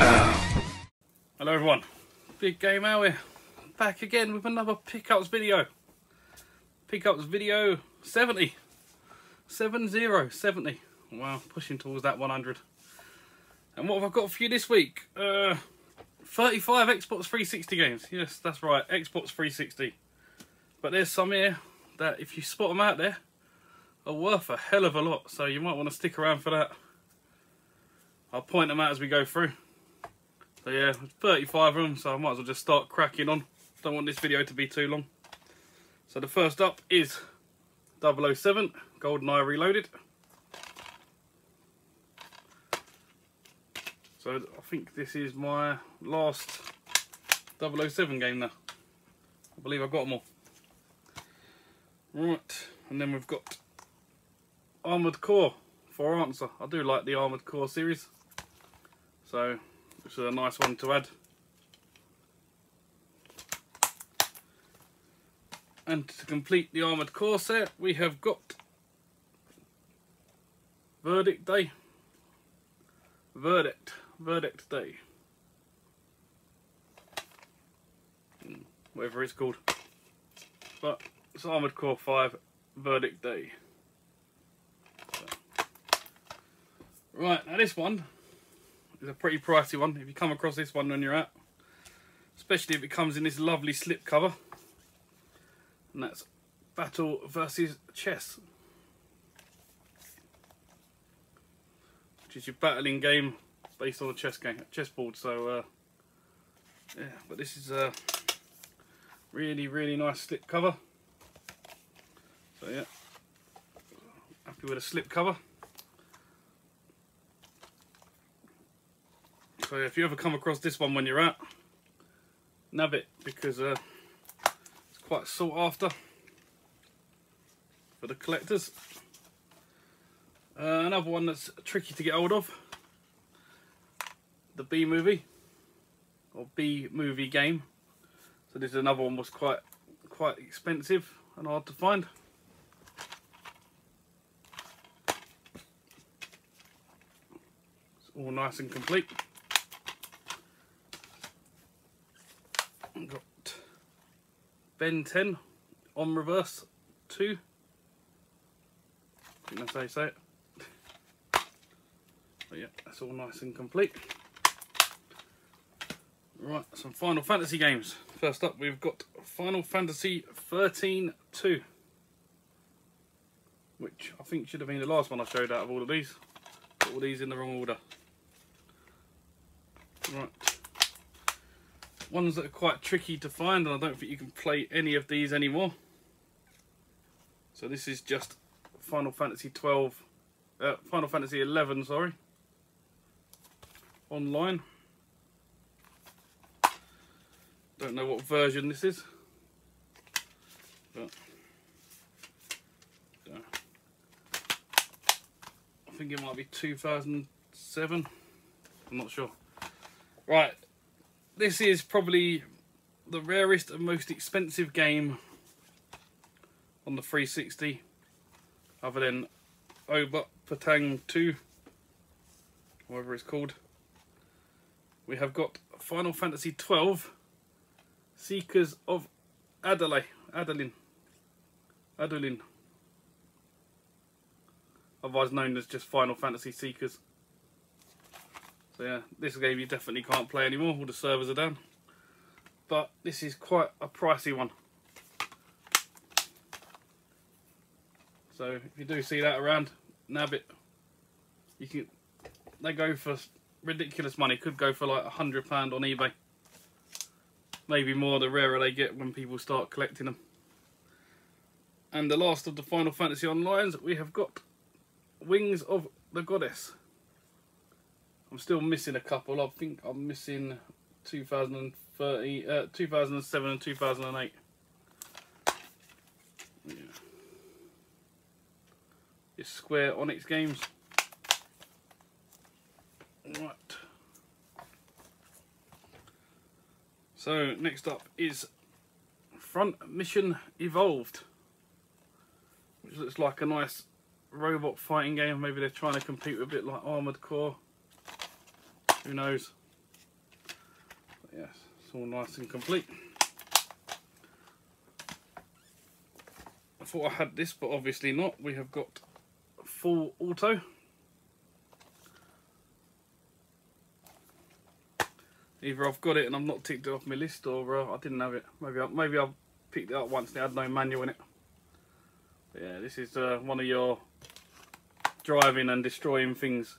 Hello everyone, Big Game Al here, back again with another pickups video. Pickups video 70. 70. Wow, pushing towards that 100. And what have I got for you this week? 35 Xbox 360 games. Yes, that's right, Xbox 360. But there's some here that if you spot them out there are worth a hell of a lot, so you might want to stick around for that. I'll point them out as we go through. So yeah, 35 of them, so I might as well just start cracking on. Don't want this video to be too long. So the first up is 007, GoldenEye Reloaded. So I think this is my last 007 game now. I believe I've got them all. Right, and then we've got Armored Core for Answer. I do like the Armored Core series, so this is a nice one to add. And to complete the Armored Core set, we have got Verdict Day. Verdict Day. Whatever it's called. But it's Armored Core 5 Verdict Day. So. Right, now this one is a pretty pricey one if you come across this one when you're out. Especially if it comes in this lovely slip cover. And that's Battle versus Chess. Which is your battling game based on a chessboard. So yeah, but this is a really nice slip cover. So yeah, happy with a slip cover. So if you ever come across this one when you're out, nab it, because it's quite sought after for the collectors. Another one that's tricky to get hold of, the B-movie or B-movie game. So this is another one was quite expensive and hard to find. It's all nice and complete. Got Ben 10 on reverse 2. I think that's how you say it. But yeah, that's all nice and complete. Right, some Final Fantasy games. First up, we've got Final Fantasy 13-2, which I think should have been the last one I showed out of all of these. Got all these in the wrong order. Right. Ones that are quite tricky to find, and I don't think you can play any of these anymore. So this is just Final Fantasy 11, sorry, online. Don't know what version this is, but I think it might be 2007. I'm not sure. Right. This is probably the rarest and most expensive game on the 360, other than Oba Patang 2, whatever it's called. We have got Final Fantasy 12, Seekers of Adoulin, otherwise known as just Final Fantasy Seekers. So yeah, this game you definitely can't play anymore, all the servers are down. But this is quite a pricey one. So if you do see that around, nab it. You can, they go for ridiculous money, could go for like £100 on eBay. Maybe more the rarer they get when people start collecting them. And the last of the Final Fantasy Onlines, we have got Wings of the Goddess. I'm still missing a couple. I think I'm missing 2007 and 2008. Yeah. It's Square Onyx games. Right. So next up is FROITMISSION Evolved, which looks like a nice robot fighting game. Maybe they're trying to compete with a bit like Armored Core. Who knows? yes, it's all nice and complete. I thought I had this, but obviously not. We have got full auto. Either I've got it and I've not ticked it off my list, or I didn't have it. Maybe I picked it up once and it had no manual in it. But yeah, this is one of your driving and destroying things.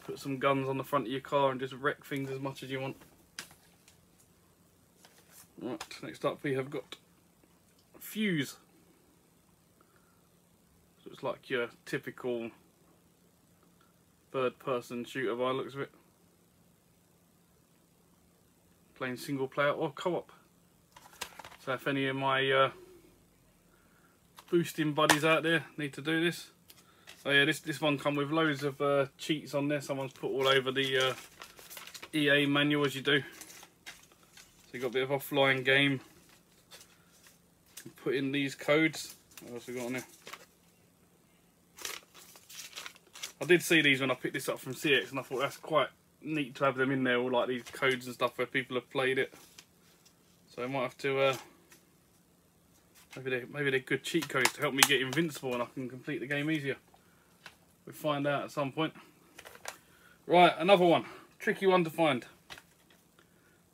Put some guns on the front of your car and just wreck things as much as you want. Right, next up we have got Fuse. So it's like your typical third-person shooter by the looks of it. Playing single player or co-op. So if any of my boosting buddies out there need to do this. So yeah, this one come with loads of cheats on there. Someone's put all over the EA manual as you do. So you've got a bit of offline game. You can put in these codes. What else we got on there? I did see these when I picked this up from CX, and I thought that's quite neat to have them in there, all like these codes and stuff where people have played it. So I might have to maybe they're good cheat codes to help me get invincible and I can complete the game easier. We'll find out at some point. Right, another one, tricky one to find.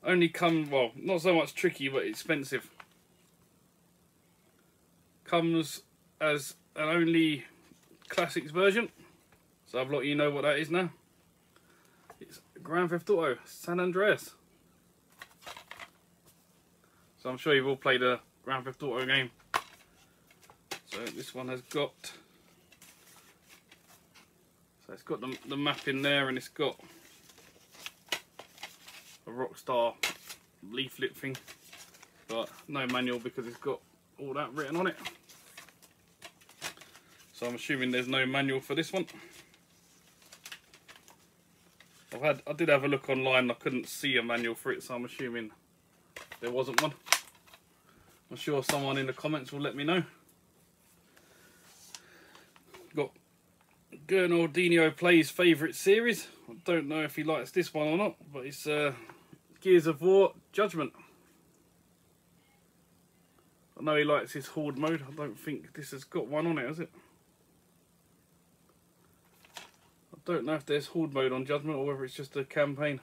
Only well, not so much tricky, but expensive. Comes as an only classics version, so I've let you know what that is now. It's Grand Theft Auto San Andreas. So I'm sure you've all played a Grand Theft Auto game. So this one has got, so it's got the map in there, and it's got a Rockstar leaflet thing, but no manual because it's got all that written on it. So I'm assuming there's no manual for this one. I did have a look online, I couldn't see a manual for it, so I'm assuming there wasn't one. I'm sure someone in the comments will let me know. Got Gernaldinho Plays favourite series. I don't know if he likes this one or not, but it's Gears of War Judgment. I know he likes his Horde mode. I don't think this has got one on it, has it? I don't know if there's Horde mode on Judgment or whether it's just a campaign.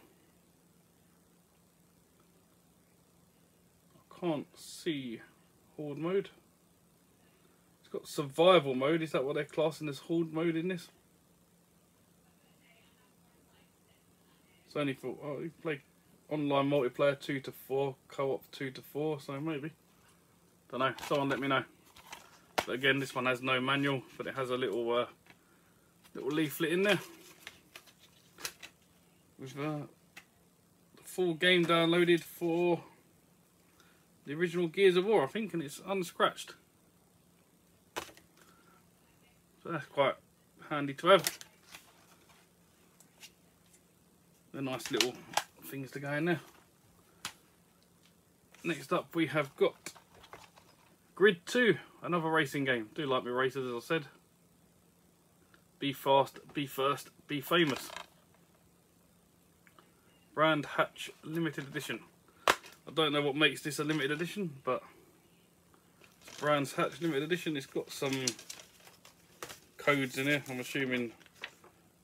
I can't see Horde mode. It's got survival mode. Is that what they're classing as Horde mode in this? It's only for, oh, you play online multiplayer 2 to 4, co-op 2 to 4, so maybe. Don't know, someone let me know. But again, this one has no manual, but it has a little little leaflet in there with the full game downloaded for the original Gears of War, I think, and it's unscratched. So that's quite handy to have. They're nice little things to go in there. Next up we have got Grid 2, another racing game. Do like me racers, as I said. Be fast, be first, be famous. Brand Hatch limited edition. I don't know what makes this a limited edition, but Brands Hatch limited edition. It's got some codes in here. I'm assuming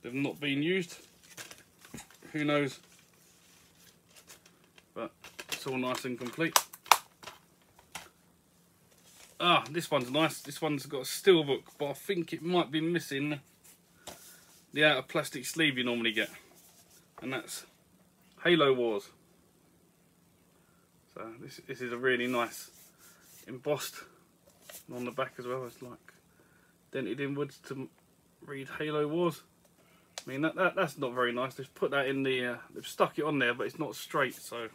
they've not been used. Who knows? But it's all nice and complete. Ah, this one's nice. This one's got a steelbook, but I think it might be missing the outer plastic sleeve you normally get, and that's Halo Wars. So this is a really nice embossed, and on the back as well it's like dented inwards to read Halo Wars. I mean that's not very nice. They've put that in the they've stuck it on there, but it's not straight. So,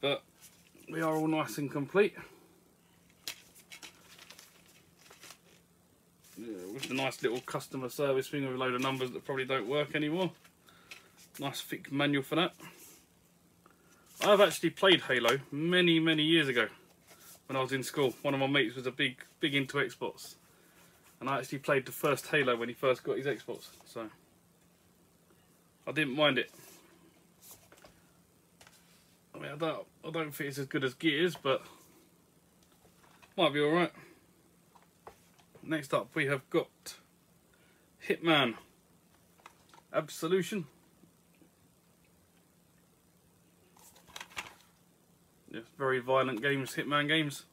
but we are all nice and complete. Yeah, with the nice little customer service thing with a load of numbers that probably don't work anymore. Nice thick manual for that. I've actually played Halo many years ago when I was in school. One of my mates was a big into Xbox, and I actually played the first Halo when he first got his Xbox, so I didn't mind it. mean, I don't think it's as good as Gears, but might be alright. Next up we have got Hitman Absolution. Yes, very violent games, Hitman games.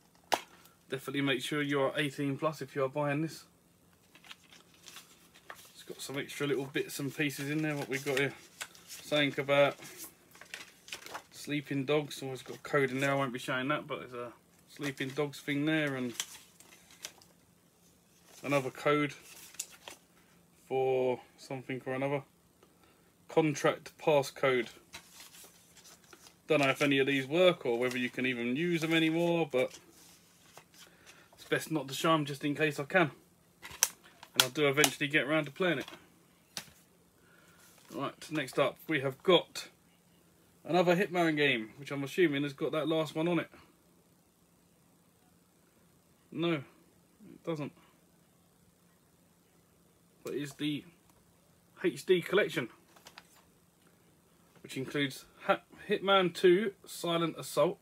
Definitely make sure you are 18 plus if you are buying this. It's got some extra little bits and pieces in there. What we've got here, saying about sleeping dogs. Always got a code in there. I won't be showing that, but there's a sleeping dogs thing there, and another code for something or another. Contract passcode. Don't know if any of these work or whether you can even use them anymore, but it's best not to show them just in case I can. And I do eventually get around to playing it. Right, next up we have got another Hitman game, which I'm assuming has got that last one on it. No, it doesn't. But it's the HD collection, which includes Hitman 2 Silent Assault,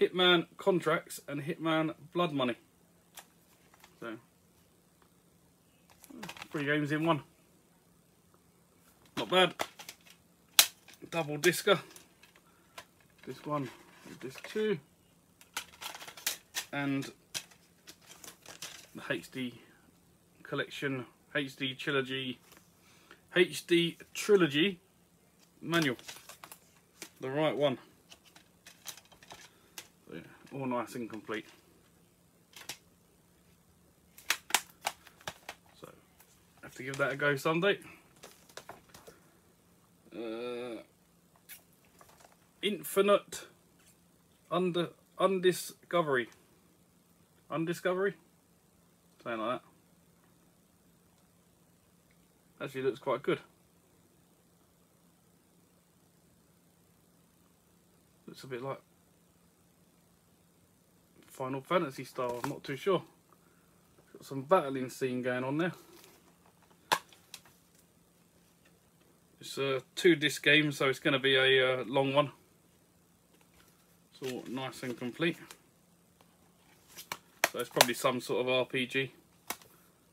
Hitman Contracts, and Hitman Blood Money. So, 3 games in one. Not bad. Double discer. This one, this 2, and the HD collection, HD trilogy manual. The right one. So, yeah, all nice and complete. So, have to give that a go someday. Infinite Undiscovery. Undiscovery? Something like that. Actually looks quite good. Looks a bit like Final Fantasy style, I'm not too sure. Got some battling scene going on there. It's a 2-disc game, so it's going to be a long one. It's all nice and complete. So it's probably some sort of RPG.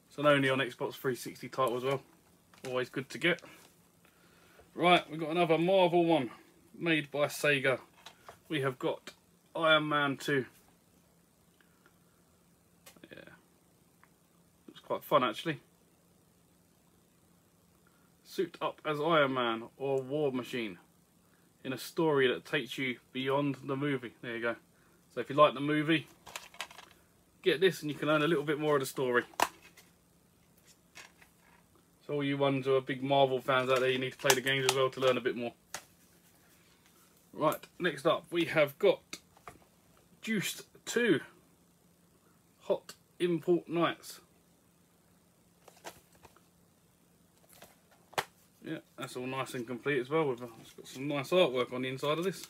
It's an only on Xbox 360 title as well. Always good to get. Right, we've got another Marvel one made by Sega. We have got Iron Man 2. Yeah, looks quite fun actually. Suit up as Iron Man or War Machine in a story that takes you beyond the movie. There you go. So if you like the movie, get this and you can learn a little bit more of the story. So all you ones who are big Marvel fans out there, you need to play the games as well to learn a bit more. Right, next up we have got Juiced 2 Hot Import Nights. Yeah, that's all nice and complete as well. It's got some nice artwork on the inside of this.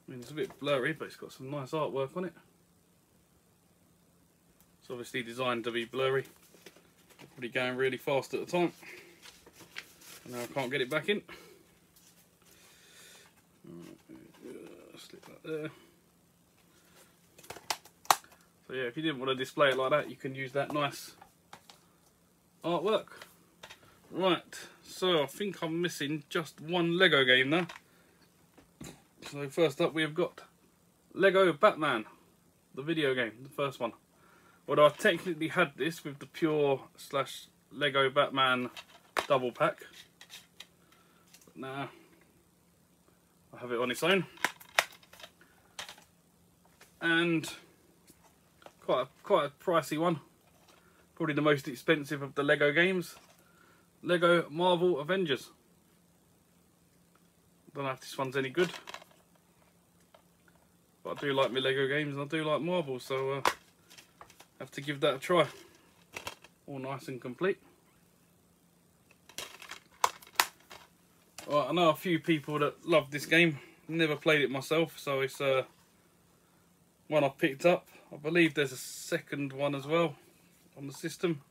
I mean, it's a bit blurry, but it's got some nice artwork on it. It's obviously designed to be blurry. Probably going really fast at the time. And now I can't get it back in. Slip that there. So yeah, if you didn't want to display it like that, you can use that nice artwork. Right, so I think I'm missing just one Lego game now. So first up we have got Lego Batman, the video game, the first one. Although I technically had this with the Pure / Lego Batman double pack. But now I have it on its own. And quite a pricey one. Probably the most expensive of the Lego games. Lego Marvel Avengers. Don't know if this one's any good, but I do like my Lego games and I do like Marvel, so have to give that a try. All nice and complete. Right, I know a few people that love this game. Never played it myself, so it's one I've picked up. I believe there's a second one as well on the system.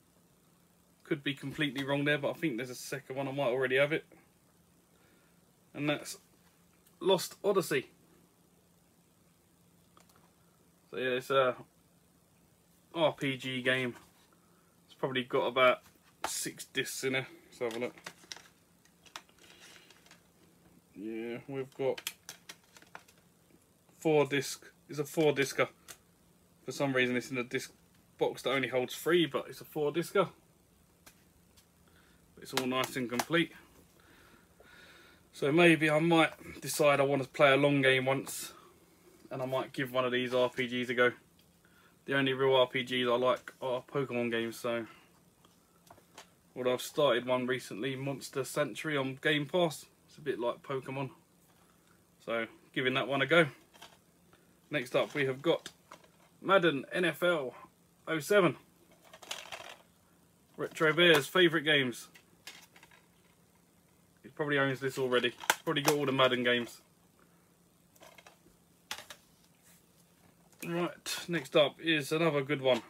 Could be completely wrong there, but I think there's a second one. I might already have it. And that's Lost Odyssey. So yeah, it's a RPG game. It's probably got about 6 discs in there. Let's have a look. Yeah, we've got 4 disc. It's a 4-discer. For some reason it's in a disc box that only holds 3, but it's a 4-discer. It's all nice and complete. So maybe I might decide I want to play a long game once, and I might give one of these RPGs a go. The only real RPGs I like are Pokemon games, so although I've started one recently, Monster Sanctuary on Game Pass. It's a bit like Pokemon, so giving that one a go. Next up we have got Madden NFL 07. Retro Bear's favourite games. He probably owns this already. He's probably got all the Madden games. Right, next up is another good one.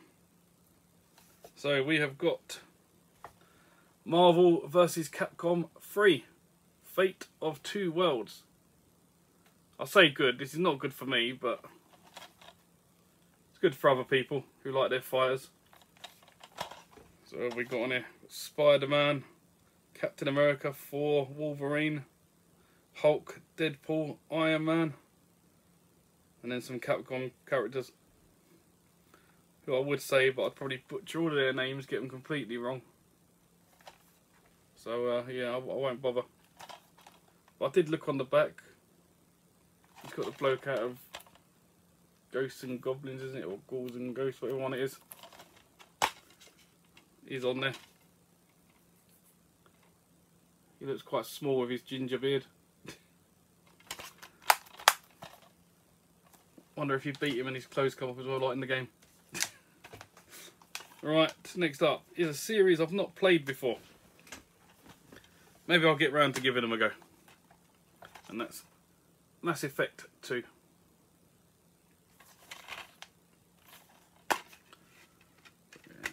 So we have got Marvel vs. Capcom 3. Fate of Two Worlds. I'll say good. This is not good for me, but it's good for other people who like their fighters. So what have we got on here? Spider-Man, Captain America, Thor, Wolverine, Hulk, Deadpool, Iron Man, and then some Capcom characters who I would say, but I'd probably butcher all of their names, get them completely wrong. So yeah, I won't bother. But I did look on the back. He's got the bloke out of Ghosts and Goblins, isn't it? Or Ghouls and Ghosts, whatever one it is. He's on there. He looks quite small with his ginger beard. Wonder if you beat him and his clothes come off as well, like in the game. Right, next up is a series I've not played before. Maybe I'll get round to giving them a go. And that's Mass Effect 2. Yeah.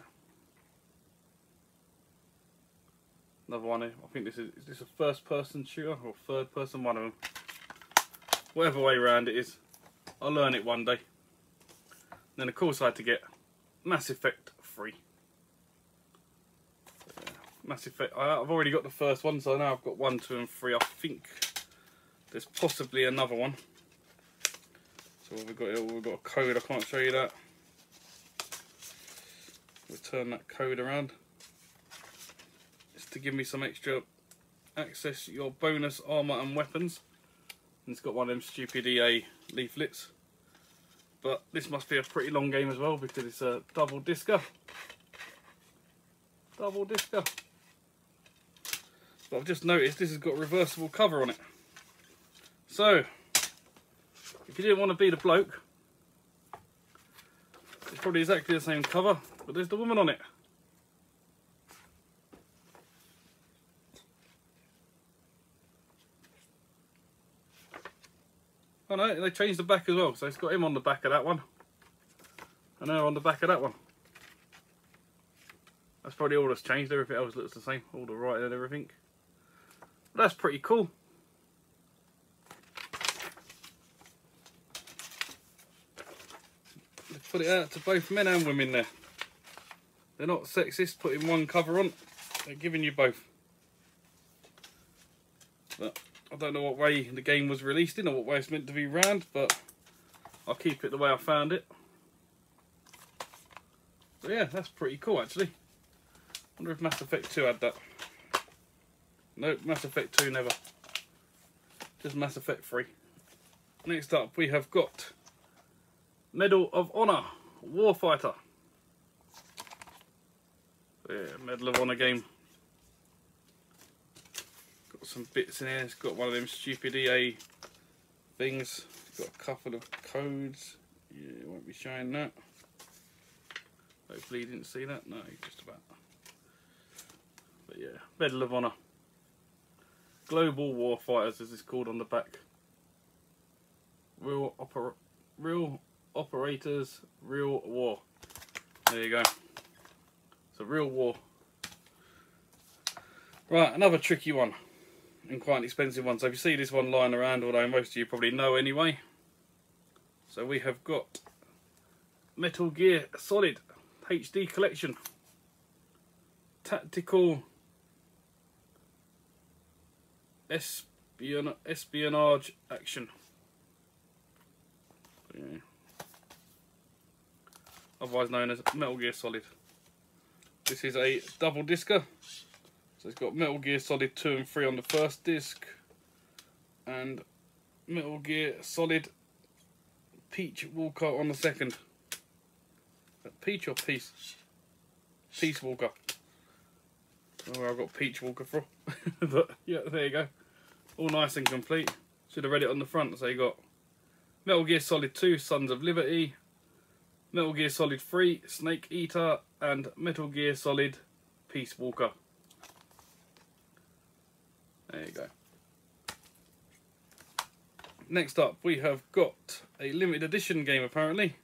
Another one here. I think is this a first person shooter or third person? One of them. Whatever way round it is. I'll learn it one day. And then of course I had to get Mass Effect 3. Yeah. Mass Effect. I've already got the first one, so now I've got 1, 2 and 3. I think there's possibly another one. So what we've got here, we've got a code. I can't show you that. We'll turn that code around. It's to give me some extra access to your bonus armour and weapons. And it's got one of them stupid EA leaflets. But this must be a pretty long game as well because it's a double discer. Double discer. But I've just noticed this has got a reversible cover on it. So, if you didn't want to be the bloke, it's probably exactly the same cover, but there's the woman on it. Oh no, they changed the back as well, so it's got him on the back of that one, and her on the back of that one. That's probably all that's changed, everything else looks the same, all the writing and everything. But that's pretty cool. Let's put it out to both men and women there. They're not sexist putting one cover on, they're giving you both. But I don't know what way the game was released in or what way it's meant to be round, but I'll keep it the way I found it. So yeah, that's pretty cool actually. Wonder if Mass Effect 2 had that. Nope, Mass Effect 2 never. Just Mass Effect 3. Next up we have got Medal of Honor Warfighter. So yeah, Medal of Honor game. Got some bits in here. It's got one of them stupid EA things. It's got a couple of codes. Yeah, it won't be showing that. Hopefully you didn't see that. No, just about. But yeah, Medal of Honor. Global Warfighters as it's called on the back. Real operators, real war. There you go. It's a real war. Right, another tricky one. and quite an expensive one. So if you see this one lying around, although most of you probably know anyway. So we have got Metal Gear Solid HD Collection. Tactical espionage action. Yeah. Otherwise known as Metal Gear Solid. This is a double discer. So it's got Metal Gear Solid 2 and 3 on the first disc, and Metal Gear Solid Peach Walker on the second. Peach or Peace? Peace Walker. I don't know where I got Peach Walker from. But yeah, there you go. All nice and complete. Should have read it on the front. So you got Metal Gear Solid 2 Sons of Liberty, Metal Gear Solid 3 Snake Eater, and Metal Gear Solid Peace Walker. There you go. Next up, we have got a limited edition game apparently.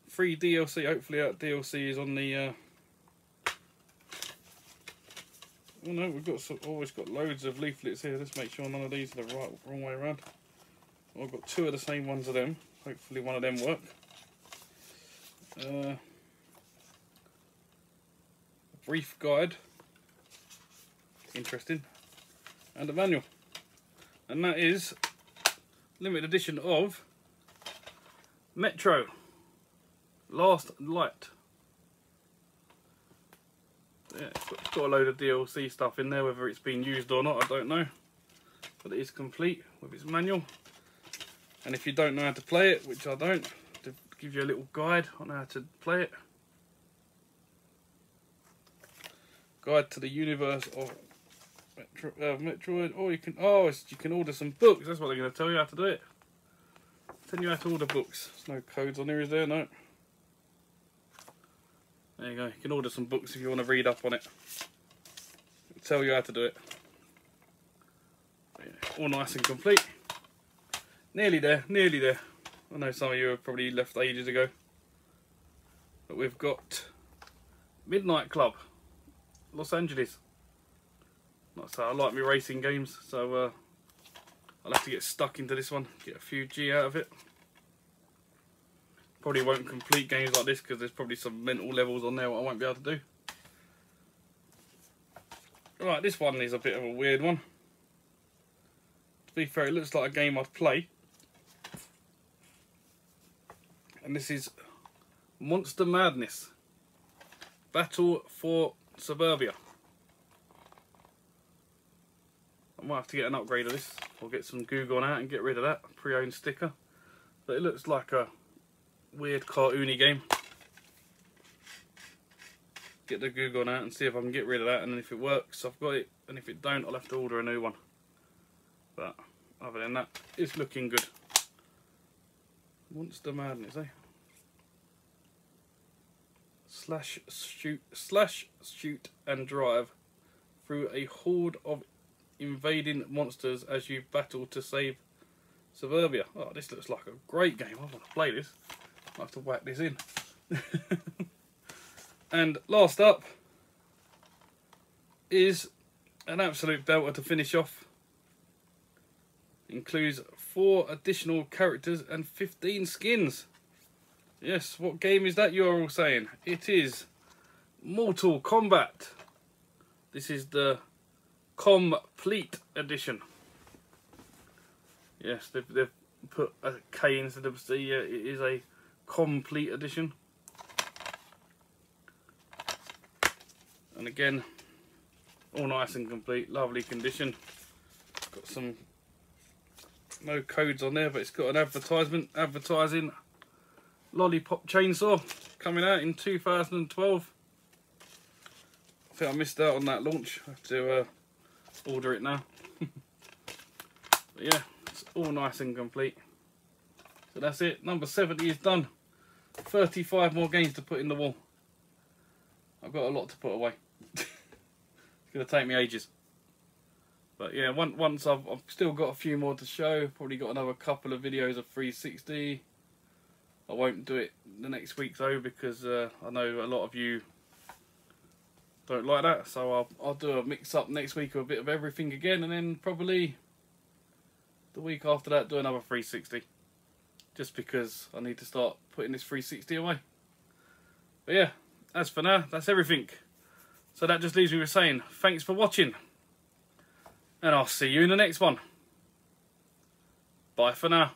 Free DLC. Hopefully that DLC is on the... Oh no, we've got always got loads of leaflets here. Let's make sure none of these are the wrong way around. Well, I've got two of the same ones of them. Hopefully one of them work. A brief guide. Interesting. And a manual. And that is limited edition of Metro Last Light. Yeah, it's got a load of DLC stuff in there, whether it's been used or not I don't know, but it is complete with its manual. And if you don't know how to play it, which I don't, to give you a little guide on how to play it. Guide to the universe of Metroid. Or you can you can order some books. That's what they're going to tell you how to do it. Tell you how to order books. There's no codes on here, is there? No. There you go. You can order some books if you want to read up on it. It'll tell you how to do it. Yeah, all nice and complete. Nearly there. Nearly there. I know some of you have probably left ages ago. But we've got Midnight Club, Los Angeles. Like I say, I like my racing games, so I'll have to get stuck into this one, get a few G out of it. Probably won't complete games like this because there's probably some mental levels on there what I won't be able to do. Right, this one is a bit of a weird one. To be fair, it looks like a game I'd play. And this is Monster Madness Battle for Suburbia. I might have to get an upgrade of this, or get some goo gone out and get rid of that pre-owned sticker. But it looks like a weird cartoony game. Get the goo gone out and see if I can get rid of that, and then if it works I've got it, and if it don't I'll have to order a new one. But other than that, it's looking good. Monster Madness, eh? Slash, shoot and drive through a horde of invading monsters as you battle to save Suburbia. Oh, this looks like a great game. I want to play this. I'll have to whack this in. And last up is an absolute belter to finish off. Includes 4 additional characters and 15 skins. Yes, what game is that you're all saying? It is Mortal Kombat. This is the Complete Edition. Yes, they've put a K instead of C. It is a Complete Edition. And again, all nice and complete, lovely condition. Got some, no codes on there, but it's got an advertisement advertising Lollipop Chainsaw coming out in 2012. I think I missed out on that launch. I have to order it now. But yeah, it's all nice and complete. So that's it. Number 70 is done. 35 more games to put in the wall. I've got a lot to put away. It's going to take me ages. But yeah, once I've still got a few more to show. Probably got another couple of videos of 360. I won't do it the next week though, because I know a lot of you don't like that. So I'll do a mix up next week of a bit of everything again, and then probably the week after that do another 360. Just because I need to start putting this 360 away. But yeah, as for now, that's everything. So that just leaves me with saying thanks for watching, and I'll see you in the next one. Bye for now.